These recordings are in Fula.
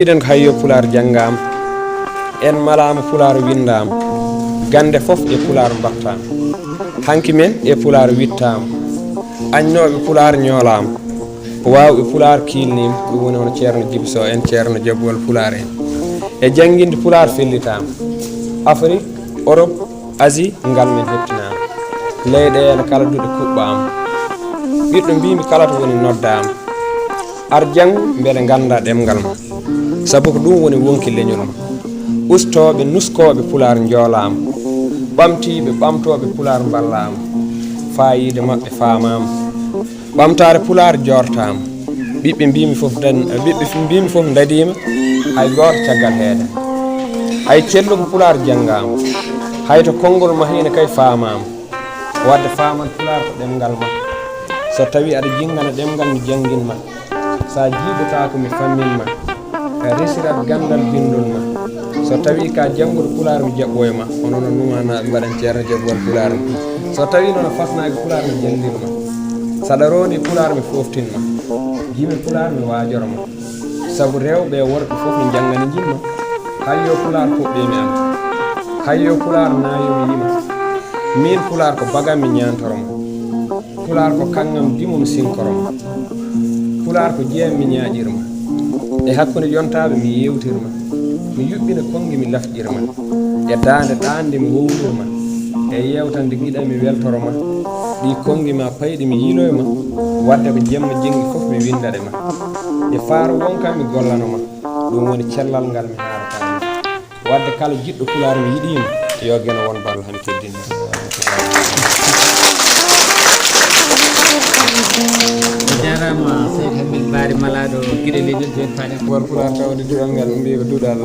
Iden ko hayyo pular jangam en malama pular windam gande fof e pular battam hanki men e pular wittam agnobe pular nyolam waawi pular kilnim ko woni on Ceerno Djiby Sow en Ceerno Jabol pular en e janginde pular fellitam Afrique Europe Asie ngal men hettinama leyɗele kala duɗe kuɓɓam ɓiɗɗo mbimi kala to woni noddama ar jang beele ganda ɗemgal ma sabu ko ɗum woni wonki leñol ma ustoɓe nuskoɓe pular joolama ɓamtiɓe ɓamtoɓe pular ballama fayide mabɓe famama ɓamtare pular jortama ɓiɓɓe mbimi foof dadima hay goto caggal heede hay celluko pular janggama hayto konngol ma hene kay famama wadde faman pular ko ɗemgal ma so tawi aɗa jingana ɗemgal mi janguinma sa jiiɗata ko mi famminma ka resirat gandal bindol ma so tawi ka jangguɗo pular mi jaɓɓoye ma hono no numanaɓe mbaɗan Ceerno Jabol pular mi so tawi noon fasnaɓe pular mi jandirma saɗa rondi pular mi foftinma jimi pular mi wajorma saabu rewɓe e worɓe foof ne janggani jimma hayyo pular poɓɓemi am hayyo pular nayomi yima min pular ko bagam mi ñantoroma pular ko kaŋŋam dimum sinkoroma pular ko jeyam mi ñaaƴirma e hakkude yontaɓe mi yewtirma mi yuɓɓina kongi mi lafƴirma e dande ɗande mi wowlirma e yewtande giɗa mi weltoroma ɗi kongi ma payɗi mi yiiloyma wadde ko jemma jengi foof mi windade ma e faaro wonkam mi gollanoma ɗum woni cellal ngal mi haaratama wadde kala jiɗɗo pular mi yiɗima yo geno won ballo han keddini jarama Seydou Hamid Bary Malaɗo guiɗe leƴol joni faade won pular tawde duɗal ngal mbi ko duɗal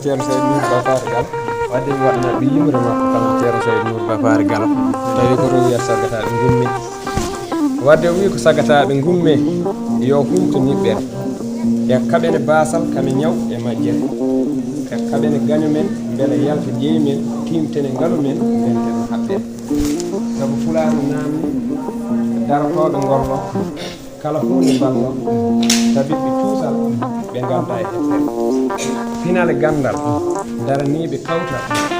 Ceerno Saydou Nour Bafary Galo wadde mi waɗana ɓe yimre makko kala Ceerno Saydou Nour Bafary Galo tawi ko to wiya saggataɓe gummi wadde wi ko saggataɓe gumme yo humto niɓɓere e kaɓene basal kame ñaw e majjere e kaɓene gaño men beele yalta jeeyi men timtene ngaalu men benten haɓɓere saabu pular namni darotoɓe gollo kala hunde ballo tabiɓe cuusal ɓe ganda e deftere pinal gandal daraniɓe kawtal